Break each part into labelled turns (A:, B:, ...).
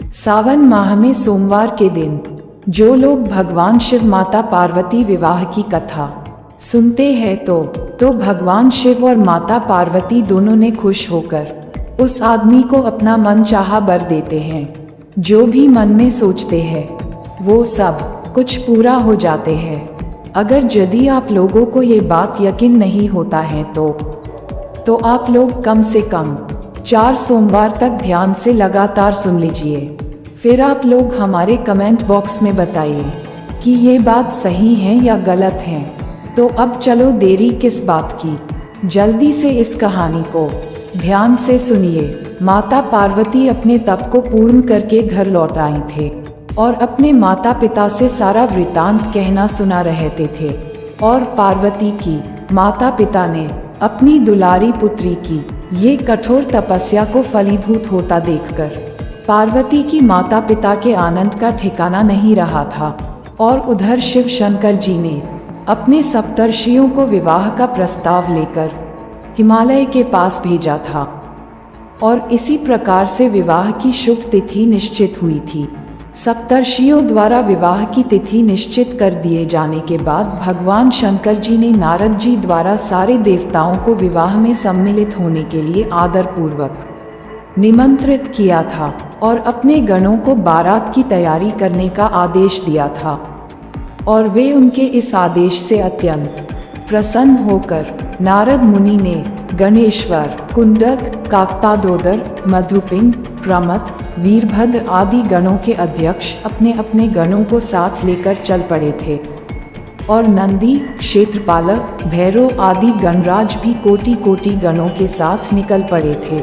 A: सावन माह में सोमवार के दिन जो लोग भगवान शिव माता पार्वती विवाह की कथा सुनते हैं तो भगवान शिव और माता पार्वती दोनों ने खुश होकर उस आदमी को अपना मन चाहा वर देते हैं। जो भी मन में सोचते हैं वो सब कुछ पूरा हो जाते हैं। अगर यदि आप लोगों को ये बात यकीन नहीं होता है तो आप लोग कम से कम 4 सोमवार तक ध्यान से लगातार सुन लीजिए। फिर आप लोग हमारे कमेंट बॉक्स में बताइए कि ये बात सही है या गलत है। तो अब चलो देरी किस बात की, जल्दी से इस कहानी को ध्यान से सुनिए। माता पार्वती अपने तप को पूर्ण करके घर लौट आई थे और अपने माता पिता से सारा वृतांत कहना सुना रहते थे। और पार्वती की माता पिता ने अपनी दुलारी पुत्री की ये कठोर तपस्या को फलीभूत होता देखकर पार्वती की माता पिता के आनंद का ठिकाना नहीं रहा था। और उधर शिव शंकर जी ने अपने सप्तर्षियों को विवाह का प्रस्ताव लेकर हिमालय के पास भेजा था और इसी प्रकार से विवाह की शुभ तिथि निश्चित हुई थी। सप्तर्षियों द्वारा विवाह की तिथि निश्चित कर दिए जाने के बाद भगवान शंकर जी ने नारद जी द्वारा सारे देवताओं को विवाह में सम्मिलित होने के लिए आदरपूर्वक निमंत्रित किया था और अपने गणों को बारात की तैयारी करने का आदेश दिया था। और वे उनके इस आदेश से अत्यंत प्रसन्न होकर नारद मुनि ने गणेश्वर, कुंडक, काकपादोदर, मधुपिंड, प्रमथ, वीरभद्र आदि गणों के अध्यक्ष अपने अपने गणों को साथ लेकर चल पड़े थे। और नंदी, क्षेत्रपालक, भैरव आदि गणराज भी कोटि कोटि गणों के साथ निकल पड़े थे।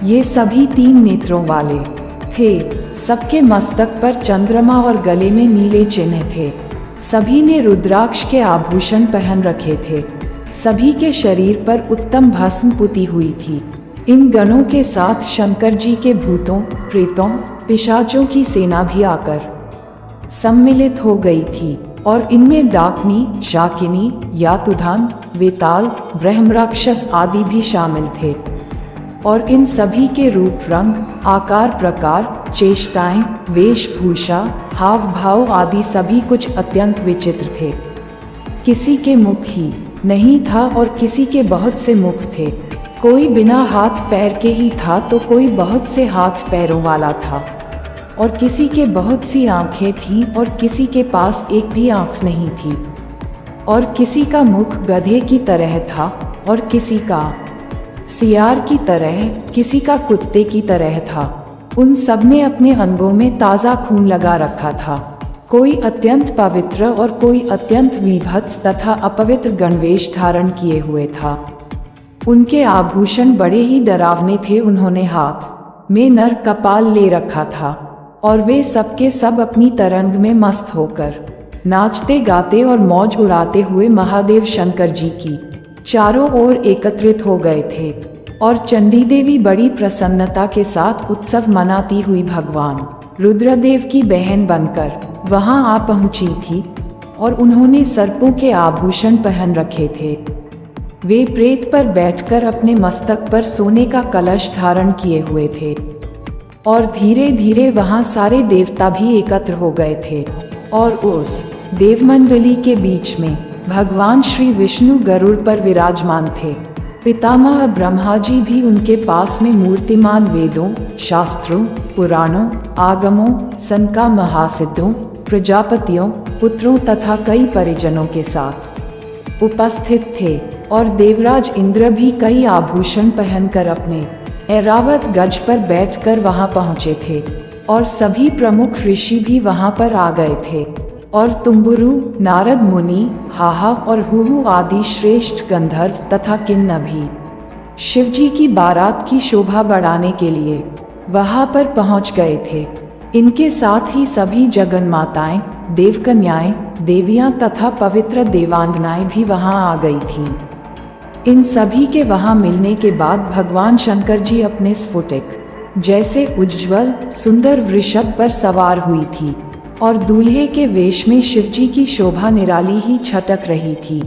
A: ये सभी 3 नेत्रों वाले थे। सबके मस्तक पर चंद्रमा और गले में नीले चिन्ह थे। सभी ने रुद्राक्ष के आभूषण पहन रखे थे। सभी के शरीर पर उत्तम भस्म पुती हुई थी। इन गणों के साथ शंकर जी के भूतों, प्रेतों, पिशाचों की सेना भी आकर सम्मिलित हो गई थी। और इनमें डाकनी, शाकिनी, यातुधान, वेताल, ब्रह्मराक्षस आदि भी शामिल थे। और इन सभी के रूप, रंग, आकार, प्रकार, चेष्टाएं, वेशभूषा, हाव भाव आदि सभी कुछ अत्यंत विचित्र थे। किसी के मुख ही नहीं था और किसी के बहुत से मुख थे। कोई बिना हाथ पैर के ही था तो कोई बहुत से हाथ पैरों वाला था। और किसी के बहुत सी आंखें थीं और किसी के पास एक भी आंख नहीं थी। और किसी का मुख गधे की तरह था और किसी का सियार की तरह, किसी का कुत्ते की तरह था। उन सब ने अपने अंगों में ताज़ा खून लगा रखा था। कोई अत्यंत पवित्र और कोई अत्यंत विभत्स तथा अपवित्र गणवेश धारण किए हुए था। उनके आभूषण बड़े ही डरावने थे। उन्होंने हाथ में नर कपाल ले रखा था और वे सबके सब अपनी तरंग में मस्त होकर नाचते गाते और मौज उड़ाते हुए महादेव शंकर जी की चारों ओर एकत्रित हो गए थे। और चंडी देवी बड़ी प्रसन्नता के साथ उत्सव मनाती हुई भगवान रुद्रदेव की बहन बनकर वहां आ पहुंची थी। और उन्होंने सर्पों के आभूषण पहन रखे थे। वे प्रेत पर बैठकर अपने मस्तक पर सोने का कलश धारण किए हुए थे। और धीरे धीरे वहां सारे देवता भी एकत्र हो गए थे। और उस देवमंडली के बीच में भगवान श्री विष्णु गरुड़ पर विराजमान थे। पितामह ब्रह्मा जी भी उनके पास में मूर्तिमान वेदों, शास्त्रों, पुराणों, आगमों, सनका महासिद्धों, प्रजापतियों, पुत्रों तथा कई परिजनों के साथ उपस्थित थे। और देवराज इंद्र भी कई आभूषण पहनकर अपने ऐरावत गज पर बैठकर वहां पहुंचे थे। और सभी प्रमुख ऋषि भी वहां पर आ गए थे। और तुम्बुरु, नारद मुनि, हाहा और हुहु आदि श्रेष्ठ गंधर्व तथा किन्नर भी शिवजी की बारात की शोभा बढ़ाने के लिए वहां पर पहुंच गए थे। इनके साथ ही सभी जगन्माताएं, देवकन्याएं, देवियां तथा पवित्र देवांगनाएं भी वहां आ गई थीं। इन सभी के वहां मिलने के बाद भगवान शंकर जी अपने स्फुटिक जैसे उज्ज्वल सुंदर वृषभ पर सवार हुई थी। और दूल्हे के वेश में शिवजी की शोभा निराली ही छटक रही थी।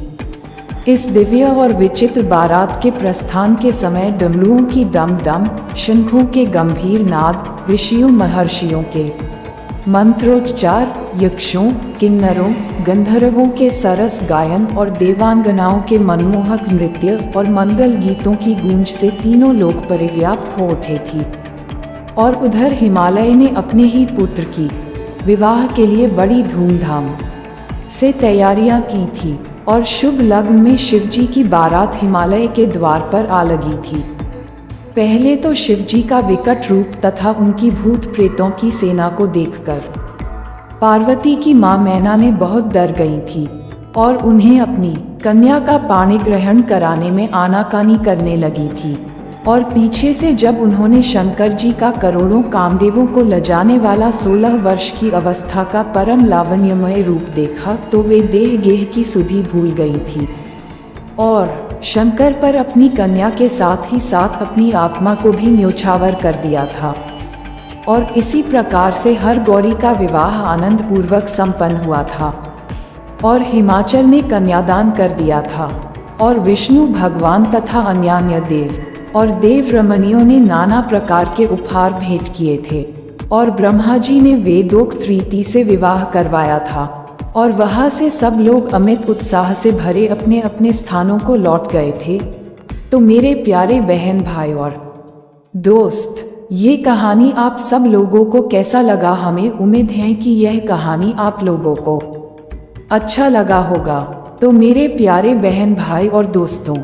A: इस दिव्य और विचित्र बारात के प्रस्थान के समय डमरुओं की डम डम, शंखों के गंभीर नाद, ऋषियों महर्षियों के मंत्रोच्चार, यक्षों, किन्नरों, गंधर्वों के सरस गायन और देवांगनाओं के मनमोहक नृत्य और मंगल गीतों की गूंज से तीनों लोक परिव्याप्त हो उठे थी। और उधर हिमालय ने अपने ही पुत्र की विवाह के लिए बड़ी धूमधाम से तैयारियां की थी और शुभ लग्न में शिवजी की बारात हिमालय के द्वार पर आ लगी थी। पहले तो शिवजी का विकट रूप तथा उनकी भूत प्रेतों की सेना को देखकर पार्वती की मां मैना ने बहुत डर गई थी और उन्हें अपनी कन्या का पाणी ग्रहण कराने में आनाकानी करने लगी थी। और पीछे से जब उन्होंने शंकर जी का करोड़ों कामदेवों को लजाने वाला 16 वर्ष की अवस्था का परम लावण्यमय रूप देखा तो वे देह गेह की सुधि भूल गई थी और शंकर पर अपनी कन्या के साथ ही साथ अपनी आत्मा को भी न्योछावर कर दिया था। और इसी प्रकार से हर गौरी का विवाह आनंद पूर्वक संपन्न हुआ था और हिमाचल ने कन्यादान कर दिया था। और विष्णु भगवान तथा अन्यान्य देव और देव रमणियों ने नाना प्रकार के उपहार भेंट किए थे और ब्रह्मा जी ने वेदोक्त रीति से विवाह करवाया था। और वहां से सब लोग अमित उत्साह से भरे अपने अपने स्थानों को लौट गए थे। तो मेरे प्यारे बहन भाई और दोस्त, ये कहानी आप सब लोगों को कैसा लगा? हमें उम्मीद है कि यह कहानी आप लोगों को अच्छा लगा होगा। तो मेरे प्यारे बहन भाई और दोस्तों,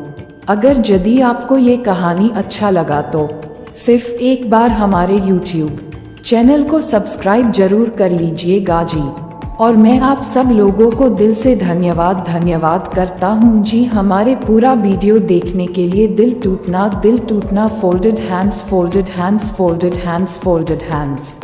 A: अगर यदि आपको ये कहानी अच्छा लगा तो सिर्फ एक बार हमारे YouTube चैनल को सब्सक्राइब जरूर कर लीजिएगा जी। और मैं आप सब लोगों को दिल से धन्यवाद करता हूँ जी। हमारे पूरा वीडियो देखने के लिए दिल टूटना, folded hands, folded hands, folded hands, folded hands.